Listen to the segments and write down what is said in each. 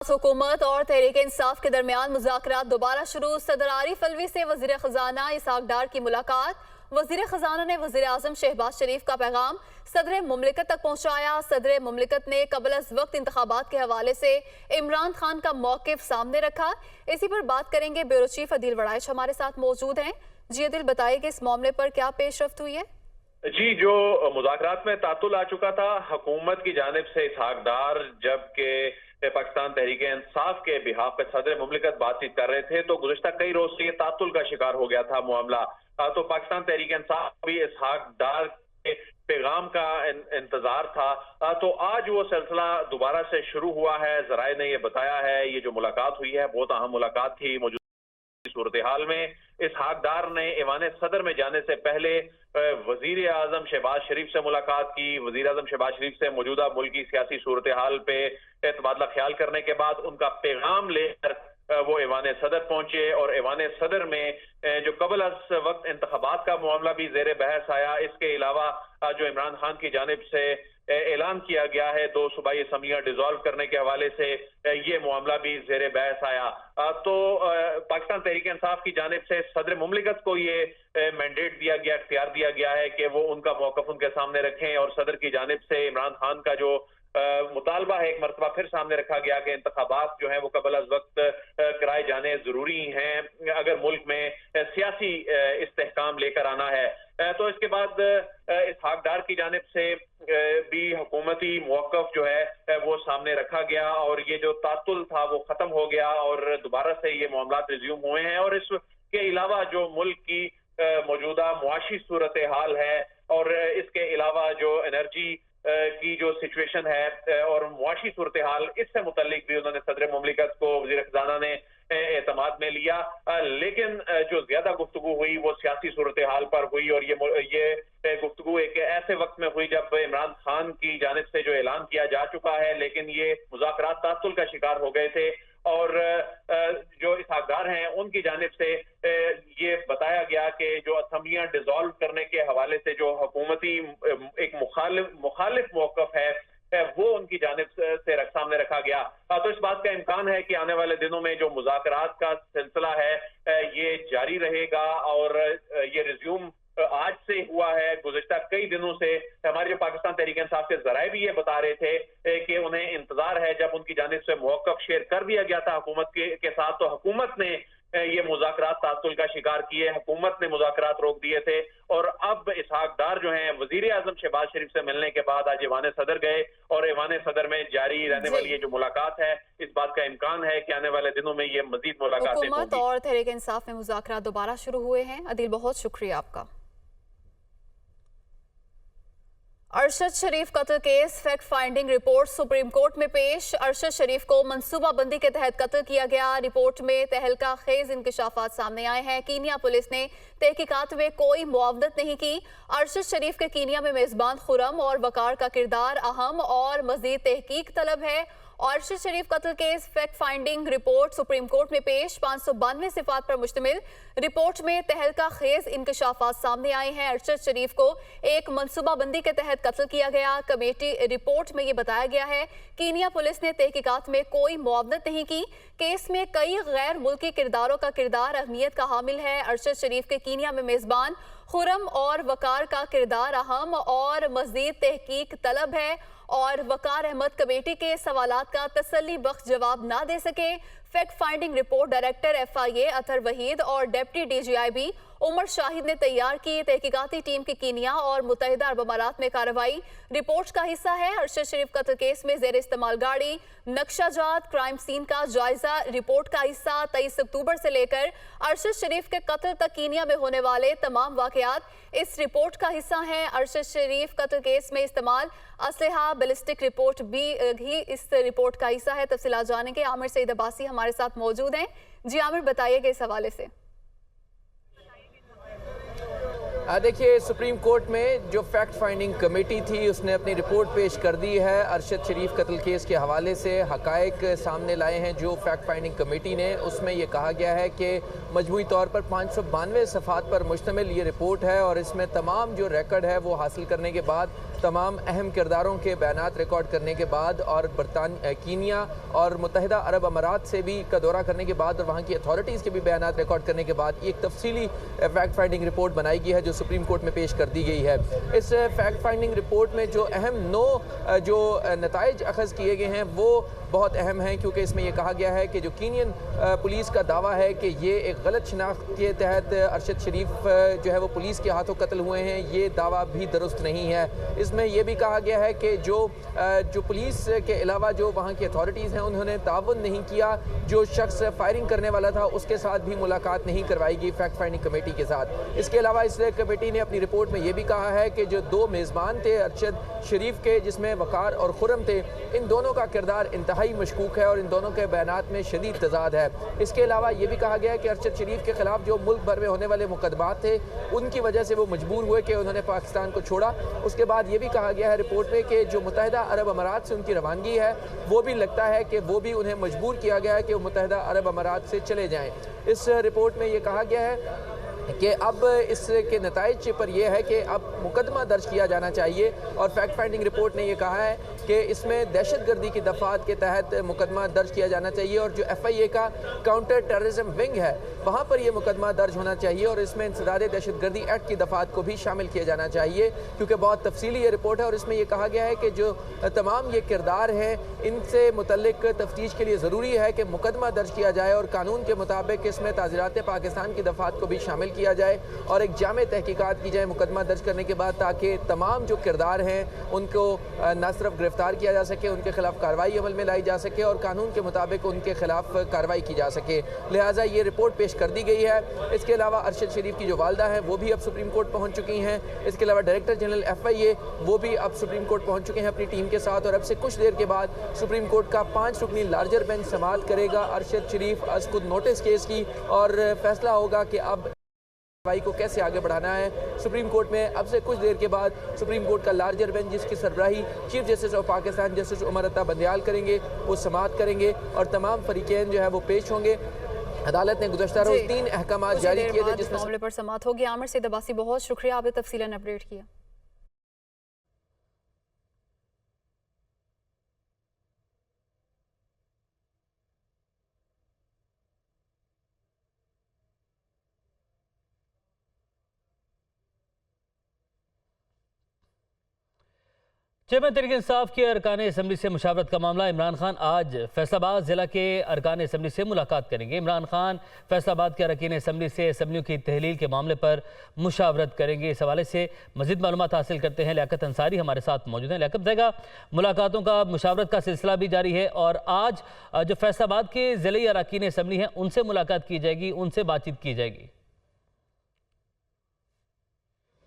हुकूमत और तहरीक इंसाफ के दरमियान मुज़ाकरात दोबारा शुरू। सदर आरिफ अलवी से वज़ीर ख़ज़ाना इसहाक डार की मुलाकात। वज़ीर ख़ज़ाना ने वज़ीर आज़म शहबाज शरीफ का पैगाम सदर मुमलिकत तक पहुँचाया। सदर मुमलिकत ने कबल अज़ वक्त इंतखाबात के हवाले से इमरान खान का मौक़िफ़ सामने रखा। इसी पर बात करेंगे। ब्यूरो चीफ अदील वड़ाइच हमारे साथ मौजूद हैं। जी अदील, बताइए कि इस मामले पर क्या पेशरफ्त हुई है? जी, जो मुज़ाकरात में तातुल आ चुका था हुकूमत की जानिब से इसहाक डार, जबकि पाकिस्तान तहरीक इंसाफ के बिहाफ पे सदर मुमलिकत बातचीत कर रहे थे, तो गुज़िश्ता कई रोज से ये तातुल का शिकार हो गया था मामला। तो पाकिस्तान तहरीक इंसाफ भी इसहाक डार के पैगाम का इंतजार था। तो आज वो सिलसिला दोबारा से शुरू हुआ है। ज़राए ने ये बताया है, ये जो मुलाकात हुई है बहुत अहम मुलाकात थी। सूरत हाल में इसहाक डार ने ऐवान सदर में जाने से पहले वजीर आजम शहबाज शरीफ से मुलाकात की। वजीर आजम शहबाज शरीफ से मौजूदा मुल्क की सियासी सूरत हाल पे तबादला ख्याल करने के बाद उनका पैगाम लेकर वो ऐवान सदर पहुंचे और ऐवान सदर में जो कबल अज़ वक्त इंतखाबात का मामला भी जेर बहस आया। इसके अलावा जो इमरान खान की जानिब से ऐलान किया गया है 2 सूबाई असम्बलियां डिसॉल्व करने के हवाले से, ये मामला भी जेर बहस आया। तो पाकिस्तान तहरीक इंसाफ की जानिब से सदर मुमलिकत को ये मैंडेट दिया गया, इख्तियार दिया गया है कि वो उनका मौक़िफ़ उनके सामने रखें। और सदर की जानिब से इमरान खान का जो मुतालबा है एक मरतबा फिर सामने रखा गया कि इंतखाबात जो है वो कबल अज़ वक्त कराए जाने जरूरी हैं अगर मुल्क में सियासी इस्तेहकाम लेकर आना है। तो इसके बाद इसहाक डार की जानिब से भी हुकूमती मौक़िफ़ जो है वो सामने रखा गया और ये जो तातुल था वो खत्म हो गया और दोबारा से ये मामला रिज्यूम हुए हैं। और इसके अलावा जो मुल्क की मौजूदा मुआशी सूरत हाल है और इसके अलावा जो एनर्जी की जो सिचुएशन है और मुआशी सूरत हाल, इससे मुतल्लिक भी उन्होंने सदर मुमलिकत को वज़ीर ख़ज़ाना ने एतमाद में लिया। लेकिन जो ज्यादा गुफ्तगू हुई वो सियासी सूरत हाल पर हुई और ये गुफ्तगू एक ऐसे वक्त में हुई जब इमरान खान की जानिब से जो ऐलान किया जा चुका है, लेकिन ये मुज़ाकरात तातुल का शिकार हो गए थे। और जो इसहाक डार हैं उनकी जानिब से ये बताया गया कि जो असम्बलियां डिसॉल्व करने के हवाले से जो हुकूमती एक मुखालिफ मौक़िफ़ है वो उनकी जानिब से सामने रखा गया। तो इस बात का इम्कान है कि आने वाले दिनों में जो मुज़ाकरात का सिलसिला है ये जारी रहेगा और ये रिज्यूम आज से हुआ है। गुज़िश्ता कई दिनों से हमारे जो पाकिस्तान तहरीक इंसाफ के ज़राए भी ये बता रहे थे कि उन्हें इंतजार है, जब उनकी जानिब से मौक़िफ़ शेयर कर दिया गया था हुकूमत के साथ, तो हुकूमत ने ये मुज़ाकरात तातुल का शिकार किए, हुकूमत ने मुज़ाकरात रोक दिए थे। और अब इसहाक डार जो हैं वज़ीर आज़म शहबाज शरीफ से मिलने के बाद आज ऐवान सदर गए और ऐवान सदर में जारी रहने वाली ये जो मुलाकात है, इस बात का इम्कान है कि आने वाले दिनों में ये मज़ीद मुलाकातें होंगी। हुकूमत और तहरीक इंसाफ में मुज़ाकरात दोबारा शुरू हुए हैं। अदील, बहुत शुक्रिया आपका। अरशद शरीफ कत्ल case fact finding report supreme court में पेश। अरशद शरीफ को मंसूबाबंदी के तहत कत्ल किया गया। रिपोर्ट में तहलका खेज इंकशाफात सामने आए हैं। कीनिया पुलिस ने तहकीकात में कोई मुआवनत नहीं की। अरशद शरीफ के कीनिया में मेजबान खुरम और वकार का किरदार अहम और मजीद तहकीक तलब है। अरशद शरीफ कत्ल case fact finding report supreme court में पेश। 592 सिफात पर मुश्तमिल रिपोर्ट में तहलका खेज इंकशाफात सामने आए हैं। अरशद शरीफ को एक मनसूबाबंदी के तहत कत्ल किया गया। कमेटी रिपोर्ट में ये बताया गया है कीनिया पुलिस ने तहकीकात में कोई मुआवनत नहीं की। केस में कई गैर मुल्की किरदारों का किरदार अहमियत का हामिल है। अरशद शरीफ के कीनिया में मेजबान खुरम और वकार का किरदार अहम और मजीद तहकीक तलब है। और वकार अहमद कमेटी के सवालात का तसल्ली बख्श जवाब ना दे सके। Fact finding report director FIA Athar Waheed और डिप्टी DGIB उमर शाहिद ने तैयार की। तहकीकाती टीम की कीनिया और मुत्तहिदा अरब अमारात में कार्रवाई रिपोर्ट का हिस्सा है। अरशद शरीफ कत्ल केस में जेर इस्तेमाल गाड़ी नक्शाजात क्राइम सीन का जायजा रिपोर्ट का हिस्सा। 23 अक्टूबर से लेकर अरशद शरीफ के कत्ल तक कीनिया में होने वाले तमाम वाकयात इस रिपोर्ट का हिस्सा हैं। अरशद शरीफ कत्ल केस में इस्तेमाल असलहा बैलिस्टिक रिपोर्ट भी इस रिपोर्ट का हिस्सा है। तफसीलात जानेंगे। आमिर सईद अब्बासी हमारे साथ मौजूद हैं। जी आमिर, बताइएगा इस हवाले से। देखिए, सुप्रीम कोर्ट में जो फैक्ट फाइंडिंग कमेटी थी उसने अपनी रिपोर्ट पेश कर दी है। अरशद शरीफ कत्ल केस के हवाले से हकायक सामने लाए हैं जो फैक्ट फाइंडिंग कमेटी ने। उसमें यह कहा गया है कि मजमूई तौर पर 592 सफ़ात पर मुश्तमिल ये रिपोर्ट है और इसमें तमाम जो रिकॉर्ड है वो हासिल करने के बाद तमाम अहम किरदारों के बयानात रिकॉर्ड करने के बाद और कीनिया और मुत्तहिदा अरब अमारात से भी का दौरा करने के बाद और वहाँ की अथॉरिटीज़ के भी बयानात रिकॉर्ड करने के बाद एक तफसीली फैक्ट फाइंडिंग रिपोर्ट बनाई गई है जो सुप्रीम कोर्ट में पेश कर दी गई है। इस फैक्ट फाइंडिंग रिपोर्ट में जो अहम 9 जो नताइज अखज़ किए गए हैं वो बहुत अहम हैं, क्योंकि इसमें यह कहा गया है कि जो कीनियन पुलिस का दावा है कि ये एक गलत शनाख्त के तहत अरशद शरीफ जो है वो पुलिस के हाथों कत्ल हुए हैं, ये दावा भी दुरुस्त नहीं है। इसमें यह भी कहा गया है कि जो पुलिस के अलावा जो वहाँ की अथॉरिटीज़ हैं उन्होंने ताउन नहीं किया, जो शख्स फायरिंग करने वाला था उसके साथ भी मुलाकात नहीं करवाई गई फैक्ट फाइंडिंग कमेटी के साथ। इसके अलावा इस कमेटी ने अपनी रिपोर्ट में यह भी कहा है कि जो 2 मेज़बान थे अरशद शरीफ के, जिसमें वकार और खुरम थे, इन दोनों का किरदार इंतहाई मशकूक है और इन दोनों के बयानात में शदीद तजाद है। इसके अलावा ये भी कहा गया है कि अरशद शरीफ के खिलाफ जो मुल्क भर में होने वाले मुकदमात थे उनकी वजह से वो मजबूर हुए कि उन्होंने पाकिस्तान को छोड़ा। उसके बाद ये भी कहा गया है रिपोर्ट में कि जो मुत्तहिदा अरब अमारात से उनकी रवानगी है वो भी लगता है कि वो भी उन्हें मजबूर किया गया है कि वो मुत्तहिदा अरब अमारात से चले जाएँ। इस रिपोर्ट में ये कहा गया है कि अब इसके नताइज पर यह है कि अब मुकदमा दर्ज किया जाना चाहिए और फैक्ट फाइंडिंग रिपोर्ट ने यह कहा है कि इसमें दहशतगर्दी की दफात के तहत मुकदमा दर्ज किया जाना चाहिए और जो FIA का काउंटर टेररिज्म विंग है वहाँ पर यह मुकदमा दर्ज होना चाहिए और इसमें इंसदाद दहशतगर्दी एक्ट की दफात को भी शामिल किया जाना चाहिए, क्योंकि बहुत तफसीली ये रिपोर्ट है और इसमें यह कहा गया है कि जो तमाम ये किरदार हैं इनसे मुतल्लिक तफ्तीश के लिए ज़रूरी है कि मुकदमा दर्ज किया जाए और कानून के मुताबिक इसमें ताज़ीरात पाकिस्तान की दफात को भी शामिल किया जाए और एक जामे तहकीकात की जाए मुकदमा दर्ज करने के बाद, ताकि तमाम जो किरदार हैं उनको न सिर्फ गिरफ्तार किया जा सके, उनके खिलाफ कार्रवाई अमल में लाई जा सके और कानून के मुताबिक उनके खिलाफ कार्रवाई की जा सके। लिहाजा ये रिपोर्ट पेश कर दी गई है। इसके अलावा अरशद शरीफ की जो वालदा हैं वो भी अब सुप्रीम कोर्ट पहुँच चुकी हैं। इसके अलावा डायरेक्टर जनरल FIA वो भी अब सुप्रीम कोर्ट पहुँच चुके हैं अपनी टीम के साथ और अब से कुछ देर के बाद सुप्रीम कोर्ट का 5 रुकनी लार्जर बेंच समाअत करेगा अरशद शरीफ अज़ नोटिस केस की और फैसला होगा कि अब कार्रवाई को कैसे आगे बढ़ाना है। सुप्रीम कोर्ट में अब से कुछ देर के बाद सुप्रीम कोर्ट का लार्जर बेंच जिसकी सरबराही chief justice of Pakistan justice Umar Ata Bandial करेंगे, वो समाअत करेंगे और तमाम फरीकैन जो है वो पेश होंगे। अदालत ने गुज़श्ता रोज़ 3 अहकाम जारी किए थे जिसमें मामले पर समाअत होगी। आमिर सईद अब्बासी, बहुत शुक्रिया, आपने तफसीलन अपडेट किया। चेयरमैन तहरीक इंसाफ के अरकान असम्बली से मुशावरत का मामला। इमरान खान आज फैसलाबाद ज़िला के अरकान असम्बली से मुलाकात करेंगे। इमरान खान फैसलाबाद के अरकान असम्बली से असम्बलियों की तहलील के मामले पर मुशावरत करेंगे। इस हवाले से मज़ीद मालूमात हासिल करते हैं। लियाकत अंसारी हमारे साथ मौजूद हैं। लियाकत जगह मुलाकातों का मुशावरत का सिलसिला भी जारी है और आज जो फैसलाबाद के ज़िले अरकान असम्बली हैं उनसे मुलाकात की जाएगी, उनसे बातचीत की जाएगी।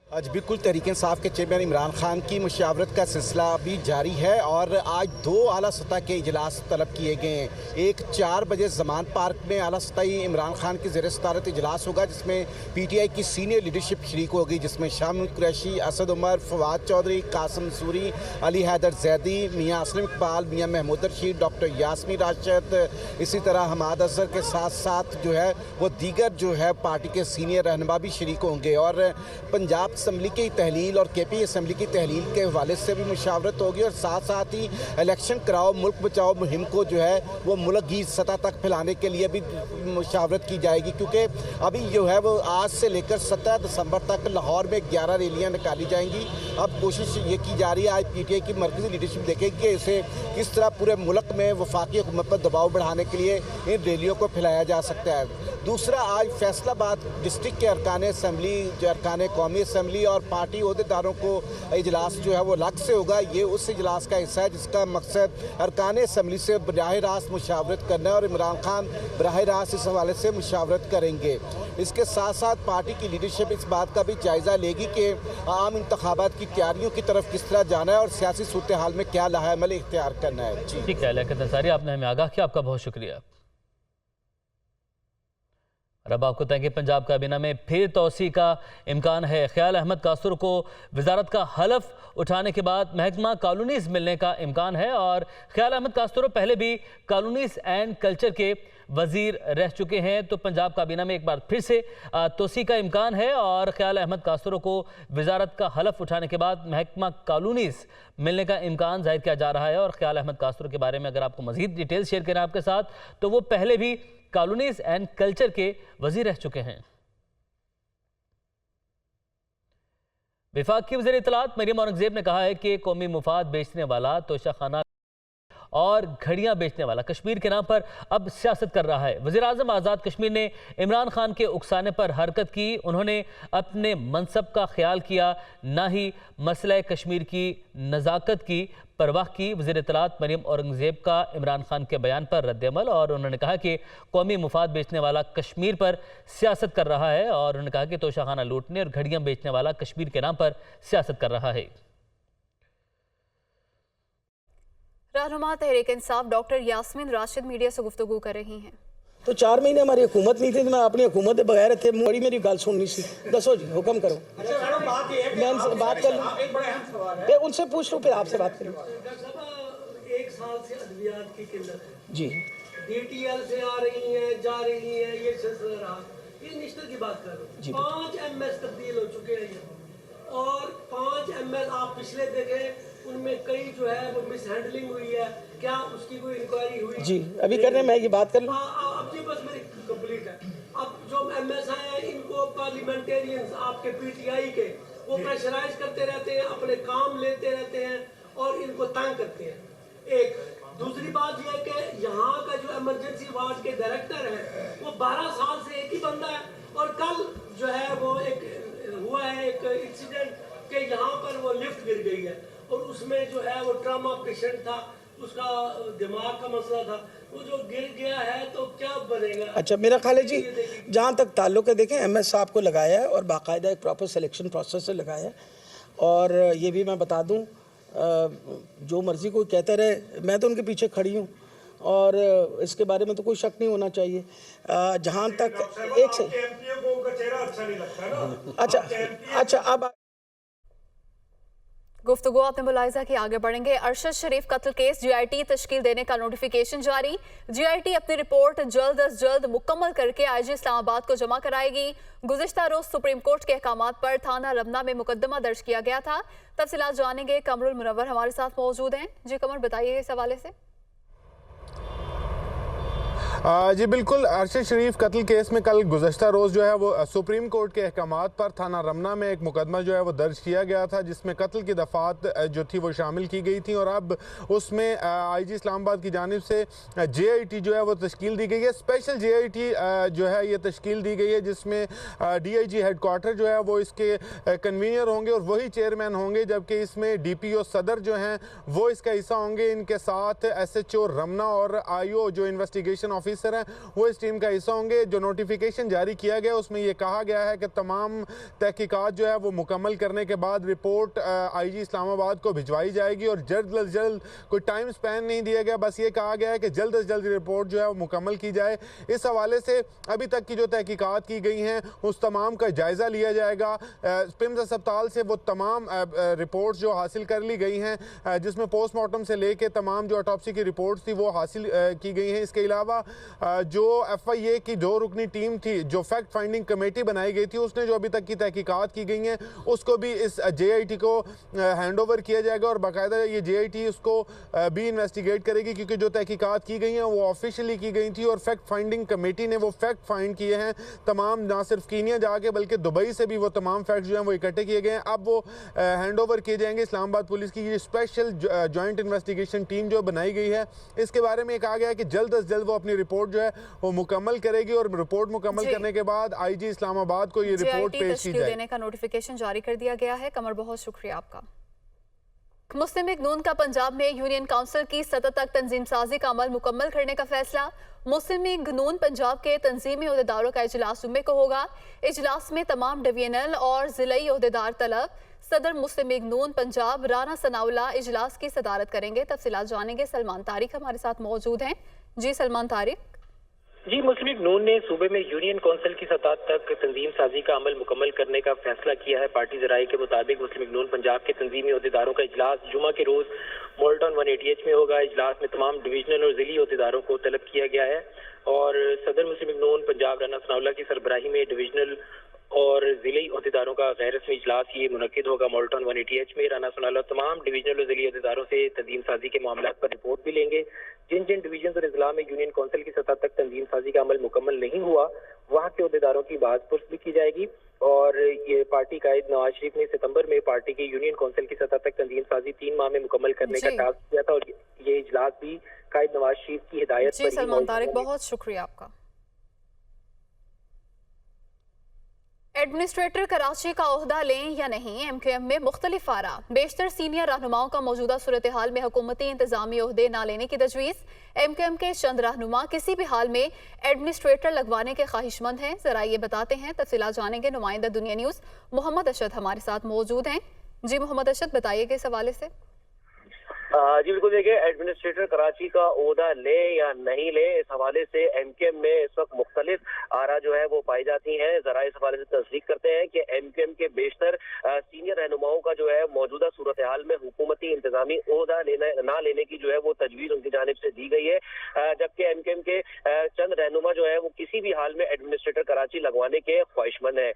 आज बिल्कुल तहरीक इंसाफ के चेयरमैन इमरान खान की मुशावरत का सिलसिला भी जारी है और आज 2 आला सतह के इजलास तलब किए गए हैं। एक 4 बजे ज़मान पार्क में आला सतही इमरान खान की ज़ेर सदारत इजलास होगा जिसमें PTI की सीनियर लीडरशिप शरीक होगी, जिसमें शाह कुरैशी, असद उमर, फवाद चौधरी, कासिम सूरी, अली हैदर जैदी, मियाँ असलम इकबाल, मियाँ महमूद रशीद, डॉक्टर यास्मीन राशिद, इसी तरह हमाद अजहर के साथ साथ जो है वो दीगर जो है पार्टी के सीनियर रहनुमा भी शरीक होंगे और पंजाब असम्बली की तहलील और KP असम्बली की तहलील के हवाले से भी मुशावरत होगी और साथ साथ ही इलेक्शन कराओ मुल्क बचाओ मुहिम को जो है वो मुल्क की सतह तक फैलाने के लिए भी मुशावरत की जाएगी, क्योंकि अभी जो है वो आज से लेकर 17 दिसंबर तक लाहौर में 11 रैलियाँ निकाली जाएंगी। अब कोशिश ये की जा रही है, आज PTI की मरकज़ी लीडरशिप देखेगी कि इसे किस तरह पूरे मुल्क में वफाकी हुकूमत पर दबाव बढ़ाने के लिए इन रैलियों को फैलाया जा सकता है। दूसरा, आज फैसलाबाद डिस्ट्रिक्ट के अरकान असम्बली, जो अरकान कौमी असम्बली और पार्टी अहदेदारों को इजलास जो है वो अलग से होगा। ये उस इजलास का हिस्सा है जिसका मकसद अरकान असम्बली से बराह रास्त मुशावरत करना है और इमरान खान बराह रास्त इस हवाले से मुशावरत करेंगे। इसके साथ साथ पार्टी की लीडरशिप इस बात का भी जायज़ा लेगी कि आम इंतखाबात की तैयारियों की तरफ किस तरह जाना है और सियासी सूरत हाल में क्या लाहेअमल इख्तियार करना है। जी ठीक है लियाकत अंसारी, आपने हमें आगाह किया, आपका बहुत शुक्रिया। और अब आपको बताएं कि पंजाब काबीना में फिर तोसी का इम्कान है। ख्याल अहमद कासुर को वजारत का हलफ उठाने के बाद महकमा कॉलोनीज मिलने का इम्कान है और ख्याल अहमद कासुर पहले भी कॉलोनीज एंड कल्चर के वजीर रह चुके हैं। तो पंजाब काबीना में एक बार फिर से तोसी का इम्कान है और ख्याल अहमद कासरो को वजारत का हलफ उठाने के बाद महकमा कॉलोनीज मिलने का इम्कान जाहिर किया जा रहा है। और ख्याल अहमद कासरो के बारे में अगर आपको मजीद डिटेल्स शेयर करें आपके साथ, तो वो पहले भी कॉलोनीज एंड कल्चर के वजीर रह चुके हैं। विफाक की वज़ीर इत्तलात मरियम औरंगजेब ने कहा है कि कौमी मुफाद बेचने वाला तोशाखाना और घड़ियां बेचने वाला कश्मीर के नाम पर अब सियासत कर रहा है। वज़ीर आज़म आज़ाद कश्मीर ने इमरान खान के उकसाने पर हरकत की। उन्होंने अपने मनसब का ख्याल किया, ना ही मसला कश्मीर की नज़ाकत की परवाह की। वज़ीर इत्तलात मरियम औरंगजेब का इमरान खान के बयान पर रद्द-ए-अमल, और उन्होंने कहा कि कौमी मुफाद बेचने वाला कश्मीर पर सियासत कर रहा है। और उन्होंने कहा कि तोशाखाना लूटने और घड़ियां बेचने वाला कश्मीर के नाम पर सियासत कर रहा है। रहनुमा तहरीक इंसाफ डॉक्टर यास्मीन राशिद मीडिया से गुफ्तगू कर रही हैं। तो 4 महीने हमारी हुकूमत नहीं थी, तो मैं अपनी हुकूमत के बगैर थे। बड़ी मेरी गल सुननी सी, दसो जी, हुक्म करो। मैं बात कर लूँ, उनसे पूछ लो, फिर आपसे बात करूँ। 1 साल से अद्वियात की किल्लत है जी, DTL से आ रही हैं, जा रही हैं, ये सिलसिला रहा। ये निश्चित की बात कर रहे हो, 5 MS तब्दील हो चुके हैं यहाँ, और 5 MS आप पिछले देखें, उनमें कई जो है वो मिस हैंडलिंग हुई है। क्या उसकी कोई इंक्वायरी हुई? जी, अभी करने मैं ये बात कर लूँ। अब जी बस मेरी कंप्लीट है। अब जो MS आए हैं, इनको पार्लियामेंटेरियंस आपके PTI के वो प्रेशराइज करते रहते हैं, अपने काम लेते रहते हैं और इनको तंग करते हैं। एक दूसरी बात यह है कि यहाँ का जो इमरजेंसी वार्ड के डायरेक्टर है वो 12 साल से एक ही बंदा है, और कल जो है वो एक हुआ है एक इंसिडेंट कि यहाँ पर वो लिफ्ट गिर गई है, और उसमें जो है वो ट्रामा पेशेंट था, उसका दिमाग का मसला था, वो जो गिर गया है, तो क्या बनेगा? अच्छा, मेरा ख्याल है जी, जहाँ तक ताल्लुक है, देखें MS साहब को लगाया है और बाकायदा एक प्रॉपर सिलेक्शन प्रोसेस से लगाया है। और ये भी मैं बता दूँ, जो मर्ज़ी कोई कहते रहे, मैं तो उनके पीछे खड़ी हूँ, और इसके बारे में तो कोई शक नहीं होना चाहिए। जहाँ तक एक से अच्छा अब गुफ्तगू आपने मुलाहिजा की, आगे बढ़ेंगे। अरशद शरीफ कत्ल केस GIT तश्कील देने का नोटिफिकेशन जारी। GIT अपनी रिपोर्ट जल्द अज जल्द मुकम्मल करके IG इस्लामाबाद को जमा कराएगी। गुज़िश्ता रोज सुप्रीम कोर्ट के अहकामात पर थाना रमना में मुकदमा दर्ज किया गया था। तफसीलात जानेंगे, कमरुल मुनव्वर हमारे साथ मौजूद हैं। जी कमर, बताइए इस हवाले से। जी बिल्कुल, अरशद शरीफ कत्ल केस में कल गुज़श्ता रोज़ जो है वो सुप्रीम कोर्ट के अहकामात पर थाना रमना में एक मुकदमा जो है वो दर्ज किया गया था, जिसमें कत्ल की दफ़ात जो थी वो शामिल की गई थी। और अब उसमें IG इस्लामाबाद की जानिब से JIT जो है वो तश्कील दी गई है। स्पेशल JIT जो है ये तश्कील दी गई है, जिसमें DIG हेड क्वार्टर जो है वो इसके कन्वीनर होंगे और वही चेयरमैन होंगे, जबकि इसमें DPO सदर जो हैं वो इसका हिस्सा होंगे। इनके साथ SHO रमना और IO जो इन्वेस्टिगेशन ऑफिसर हैं वो इस टीम का हिस्सा होंगे। जो नोटिफिकेशन जारी किया गया उसमें यह कहा गया है कि तमाम तहकीकात जो है वो मुकम्मल करने के बाद रिपोर्ट IG इस्लामाबाद को भिजवाई जाएगी, और जल्द अज जल्द, कोई टाइम स्पैन नहीं दिया गया, बस ये कहा गया है कि जल्द अज जल्द रिपोर्ट जो है वो मुकम्मल की जाए। इस हवाले से अभी तक की जो तहकीकात की गई हैं उस तमाम का जायज़ा लिया जाएगा। पिम्स अस्पताल से वो तमाम रिपोर्ट्स जो हासिल कर ली गई हैं, जिसमें पोस्टमार्टम से लेके तमाम जो ऑटोप्सी की रिपोर्ट्स थी वो हासिल की गई हैं। इसके अलावा जो FIA की 2 रुकनी टीम थी, जो फैक्ट फाइंडिंग कमेटी बनाई गई थी, उसने जो अभी तक की तहकीकात की गई हैं उसको भी इस JIT को हैंड ओवर किया जाएगा, और बाकायदा ये JIT उसको भी इन्वेस्टिगेट करेगी, क्योंकि जो तहकीकात की गई हैं वो ऑफिशियली की गई थी, और फैक्ट फाइंडिंग कमेटी ने वो फैक्ट फाइंड किए हैं तमाम, ना सिर्फ कीनिया जाके बल्कि दुबई से भी वो तमाम फैक्ट जो हैं वो इकट्ठे किए गए हैं। अब वो हैंड ओवर किए जाएंगे इस्लामाबाद पुलिस की ये स्पेशल जॉइंट इन्वेस्टिगेशन टीम जो बनाई गई है। इसके बारे में कहा गया है कि जल्द अज जल्द वो अपनी रिपोर्ट जो है वो मुकम्मल करेगी, और रिपोर्ट मुकम्मल करने के बाद IG इस्लामाबाद को ये रिपोर्ट पेश की जाएगी। देने का नोटिफिकेशन जारी कर दिया गया है। कमर, बहुत शुक्रिया आपका। मुस्लिम लीग नून का पंजाब में यूनियन काउंसिल की सतह तक तंजीम साजी का अमल मुकम्मल करने का फैसला। मुस्लिम लीग नून पंजाब के तंजीमी अहदेदारों का इजलास जुम्मे को होगा। इजलास में तमाम डिवीजनल और जिलाई अहदेदार तलब। सदर मुस्लिम लीग नून पंजाब राना सनाउल्लाह इजलास की सदारत करेंगे। तफसीलात जानेंगे, सलमान तारिक हमारे साथ मौजूद हैं। जी सलमान तारिक। जी, मुस्लिम लीग नून ने सूबे में यूनियन कौंसिल की सतह तक तंजीम साजी का अमल मुकम्मल करने का फैसला किया है। पार्टी ज़राए के मुताबिक मुस्लिम लीग नून पंजाब के तंजीमी अहदेदारों का इजलास जुमा के रोज मोल्टन 180H में होगा। इजलास में तमाम डिवीजनल और जिली अहदेदारों को तलब किया गया है और सदर मुस्लिम लीग नून पंजाब राना सनाउल्लाह की सरबराही में डिवीजनल और जिली अहदेदारों का गैर रस्मी इजलास ये मुनक्किद होगा मोल्टन 180H में। राना सनाउल्लाह तमाम डिवीजनल और जिली अहदेदारों से तंजीम साजी के मामलों पर रिपोर्ट भी लेंगे। जिन जिन डिवीजन और अजला में यूनियन कौंसिल की सतह तक तंजीम साजी का अमल मुकम्मल नहीं हुआ, वहाँ के अहदेदारों की बाज़पुर्स भी की जाएगी। और ये पार्टी कायद नवाज शरीफ ने सितंबर में पार्टी की यूनियन कौंसिल की सतह तक तंजीम साजी 3 माह में मुकम्मल करने का टास्क किया था और ये इजलास भी कायद नवाज शरीफ की हिदायत पर। सलमान तारिक, बहुत शुक्रिया आपका। एडमिनिस्ट्रेटर कराची का ओहदा लें या नहीं, MQM में मुख्तलिफ आरा। बेशतर सीनियर रहनुमाओं का मौजूदा सूरत हाल में हुकूमती इंतजामी ओहदे न लेने की तजवीज़। MQM के चंद रहनुमा किसी भी हाल में एडमिनिस्ट्रेटर लगवाने के ख्वाहिशमंद हैं। जरा ये बताते हैं, तफसीलात जानेंगे। नुमाइंदा दुनिया न्यूज़ मोहम्मद अशद हमारे साथ मौजूद हैं। जी मोहम्मद अशद, बताइएगा इस हवाले से। जी बिल्कुल, देखिए एडमिनिस्ट्रेटर कराची का ओहदा ले या नहीं ले, इस हवाले से MQM में इस वक्त मुख्तलिफ आरा जो है वो पाई जाती हैं। जरा इस हवाले से तस्दीक करते हैं कि MQM के बेशतर सीनियर रहनुमाओं का जो है मौजूदा सूरत हाल में हुकूमती इंतजामी ओहदा ना लेने की जो है वो तजवीज़ उनकी जानिब से दी गई है, जबकि MQM के चंद रहनुमा जो है वो किसी भी हाल में एडमिनिस्ट्रेटर कराची लगवाने के ख्वाहिशमंद है।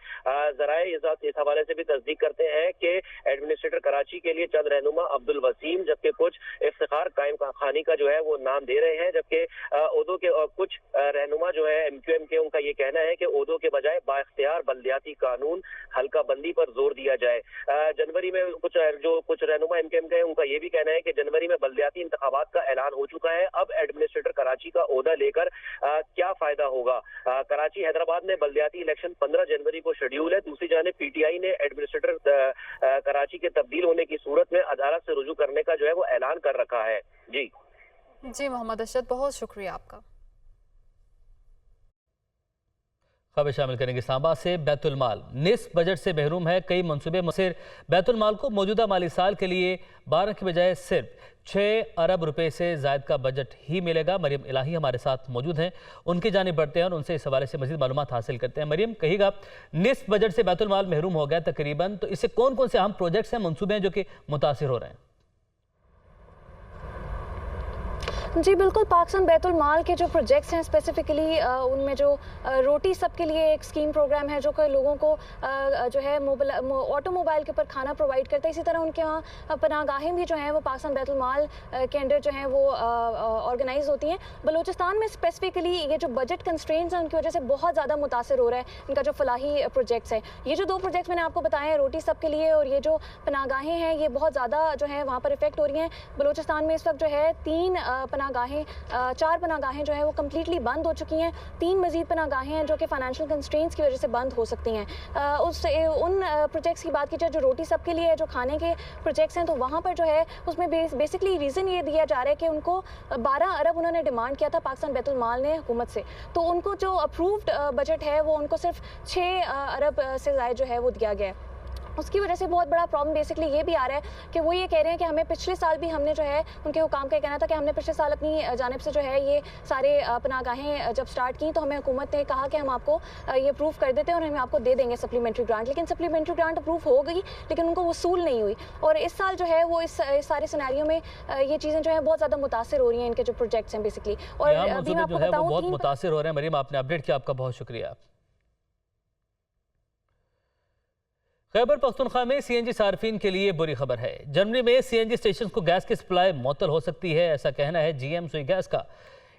जरा इस हवाले से भी तस्दीक करते हैं कि एडमिनिस्ट्रेटर कराची के लिए चंद रहनुमा अब्दुल वसीम जबकि कुछ इफ्तिखार कायम खानी का जो है वो नाम दे रहे हैं, जबकि ओहदों के कुछ रहनुमा जो है MQM के, उनका ये कहना है कि ओहदों के बजाय बाइख्तियार बल्दियाती कानून हल्का बंदी पर जोर दिया जाए। जनवरी में कुछ रहनुमा MQM के, उनका ये भी कहना है कि जनवरी में बल्दियाती इंतखाबात का ऐलान हो चुका है, अब एडमिनिस्ट्रेटर कराची का ओहदा लेकर क्या फायदा होगा। कराची हैदराबाद में बल्दियाती इलेक्शन 15 जनवरी को शेड्यूल है। दूसरी जानिब PTI ने एडमिनिस्ट्रेटर कराची के तब्दील होने की सूरत में अदालत से रुजू करने का जो है वो ऐलान कर रखा है। जी मोहम्मद अशद, बहुत शुक्रिया आपका। खबर शामिल करेंगे इस्लामाबाद से। बैतुल माल निस्फ बजट से महरूम है। कई मंसूबे मुसर बैतुल माल को मौजूदा माली साल के लिए 12 के बजाय सिर्फ 6 अरब रुपए से जायद का बजट ही मिलेगा। मरियम इलाही हमारे साथ मौजूद हैं, उनकी जानिब बढ़ते हैं और उनसे इस हवाले से मजीद मालूमात हासिल करते हैं। मरियम, कहिएगा, निस्फ बजट से बैतुल माल महरूम हो गया तकरीबन, तो इससे कौन कौन से अहम प्रोजेक्ट्स हैं, मंसूबे हैं जो कि मुतासिर हो रहे हैं? जी बिल्कुल, पाकिस्तान बैतुल माल के जो प्रोजेक्ट्स हैं स्पेसिफिकली उनमें जो रोटी सबके लिए एक स्कीम प्रोग्राम है जो कि लोगों को जो है ऑटोमोबाइल के ऊपर खाना प्रोवाइड करता है। इसी तरह उनके यहाँ पनाहगाहें भी जो हैं वो पाकिस्तान बैतुल माल के अंडर जो हैं वो ऑर्गेनाइज होती हैं। बलूचिस्तान में स्पेसिफिकली ये जो बजट कंस्ट्रेंट्स हैं उनकी वजह से बहुत ज़्यादा मुतासर हो रहा है इनका जो फलाही प्रोजेक्ट्स हैं। ये जो 2 प्रोजेक्ट्स मैंने आपको बताए हैं, रोटी सबके लिए और ये जो पनाहगाहें हैं, ये बहुत ज़्यादा जो है वहाँ पर इफेक्ट हो रही हैं। बलूचिस्तान में इस वक्त जो है 4 पनाहगाहें जो है वो कम्प्लीटली बंद हो चुकी हैं। 3 मजीद पनाहगाहें हैं जो कि फाइनेंशियल कंस्ट्रेंट्स की वजह से बंद हो सकती हैं। उन प्रोजेक्ट्स की बात की जाए जो रोटी सबके लिए है, जो खाने के प्रोजेक्ट्स हैं, तो वहाँ पर जो है उसमें बेसिकली रीज़न ये दिया जा रहा है कि उनको 12 अरब उन्होंने डिमांड किया था पाकिस्तान बैतुल माल ने हुकूमत से, तो उनको जो अप्रूव्ड बजट है वो उनको सिर्फ 6 अरब से ज़्यादा जो है वो दिया गया है। उसकी वजह से बहुत बड़ा प्रॉब्लम बेसिकली ये भी आ रहा है कि वो ये कह रहे हैं कि हमें पिछले साल भी हमने जो है उनके हुकाम का कहना था कि हमने पिछले साल अपनी जानिब से जो है ये सारे पनाहगाहें जब स्टार्ट की तो हमें हुकूमत ने कहा कि हम आपको ये अप्रूव कर देते हैं और हम आपको दे देंगे सप्लीमेंट्री ग्रांट, लेकिन सप्लीमेंट्री ग्रांट अप्रूव हो गई लेकिन उनको वसूल नहीं हुई। और इस साल जो है वो इस सारे सिनेरियो में ये चीज़ें जो है बहुत ज़्यादा मुतासर हो रही हैं, इनके जो प्रोजेक्ट्स हैं बेसिकली। और अभी मैं आपको बताऊँ बहुत मुतासर हो रहे हैं। मरीम, आपने अपडेट किया, आपका बहुत शुक्रिया। खैबर पख्तूनख्वा में CNG सार्फिन के लिए बुरी खबर है। जनवरी में CNG स्टेशन को गैस की सप्लाई मुअत्तल हो सकती है, ऐसा कहना है GM सुई गैस का।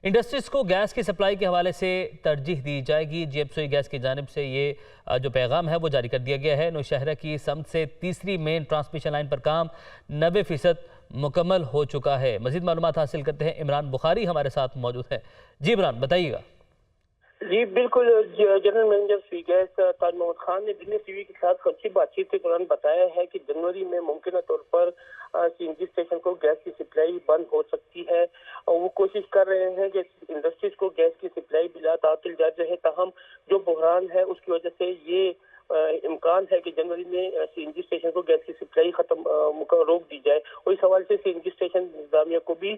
इंडस्ट्रीज को गैस की सप्लाई के हवाले से तरजीह दी जाएगी। GM सुई गैस की जानिब से ये जो पैगाम है वो जारी कर दिया गया है। नौशहरा की समत से तीसरी मेन ट्रांसमिशन लाइन पर काम 90% मुकम्मल हो चुका है। मजीद मालूमात हासिल करते हैं, इमरान बुखारी हमारे साथ मौजूद है। जी इमरान, बताइएगा। जी बिल्कुल, जनरल मैनेजर सी गैस ताज मोहम्मद खान ने बिजनेस टीवी के साथ अच्छी बातचीत के दौरान बताया है कि जनवरी में मुमकिन तौर पर CNG स्टेशन को गैस की सप्लाई बंद हो सकती है और वो कोशिश कर रहे हैं कि इंडस्ट्रीज को गैस की सप्लाई बिला तातिल जारी रहे। ताहम जो बहरान है उसकी वजह से ये इम्कान है कि जनवरी में सीएनजी स्टेशन को गैस की सप्लाई रोक दी जाए, और इस हवाले से सीएनजी स्टेशन इंतजामिया को भी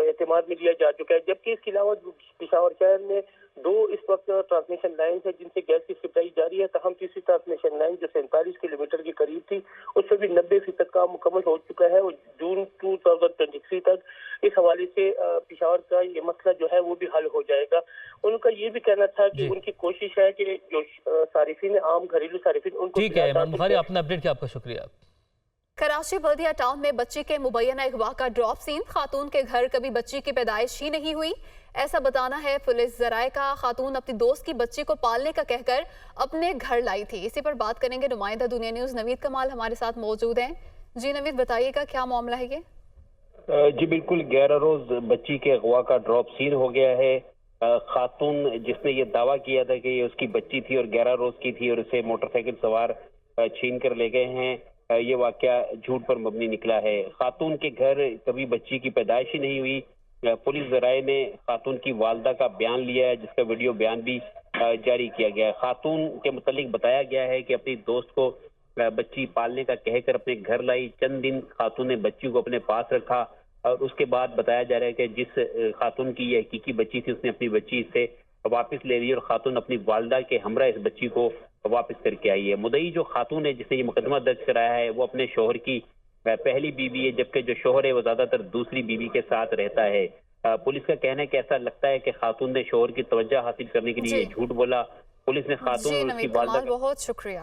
एतमाद में लिया जा चुका है। जबकि इसके अलावा पेशावर शहर में 2 इस वक्त ट्रांसमिशन लाइन है जिनसे गैस की सप्लाई जारी है। तहम तीसरी ट्रांसमिशन लाइन जो 47 किलोमीटर के करीब थी, उस पर भी 90% काम मुकम्मल हो चुका है, और जून 2023 तक इस हवाले से पेशावर का ये मसला जो है वो भी हल हो जाएगा। उनका ये भी कहना था कि उनकी कोशिश है कि जो सारिफिन आम घरेलू सारिफिन उनको। ठीक है इमरान बुखारी, अपना अपडेट किया, आपका शुक्रिया। कराची बल्दिया टाउन में बच्ची के मुबैना अगवा का ड्रॉप सीन। खातून के घर कभी बच्ची की पैदाइश ही नहीं हुई, ऐसा बताना है पुलिस जराए का। खातून अपनी दोस्त की बच्ची को पालने का कहकर अपने घर लाई थी। इसी पर बात करेंगे, नुमाइंदा दुनिया न्यूज नवीद कमाल हमारे साथ मौजूद हैं। जी नवीद, बताइएगा क्या मामला है ये? जी बिल्कुल, 11 रोज बच्ची के अगवा का ड्रॉप सीन हो गया है। खातून जिसने ये दावा किया था कि ये उसकी बच्ची थी और 11 रोज की थी और उसे मोटरसाइकिल सवार छीन कर ले गए हैं, ये वाकया झूठ पर मबनी निकला है। खातून के घर कभी बच्ची की पैदाइश ही नहीं हुई। पुलिस जराए ने खातून की वालदा का बयान लिया है, जिसका वीडियो बयान भी जारी किया गया है। खातून के मुतालिक बताया गया है कि अपनी दोस्त को बच्ची पालने का कहकर अपने घर लाई। चंद दिन खातून ने बच्ची को अपने पास रखा और उसके बाद बताया जा रहा है कि जिस खातून की ये हकीकी बच्ची थी, उसने अपनी बच्ची इससे वापस ले ली और खातून अपनी वालदा के हमरा इस बच्ची को वापस करके आई है। मुदई जो खातून है जिसने ये मुकदमा दर्ज कराया है, वो अपने शोहर की पहली बीवी है, जबकि जो शोहर है वो ज्यादातर दूसरी बीवी के साथ रहता है। पुलिस का कहना है कि ऐसा लगता है कि खातून ने शोहर की तवज्जो हासिल करने के लिए झूठ बोला। पुलिस ने खातून और उसकी वालदा बहुत शुक्रिया।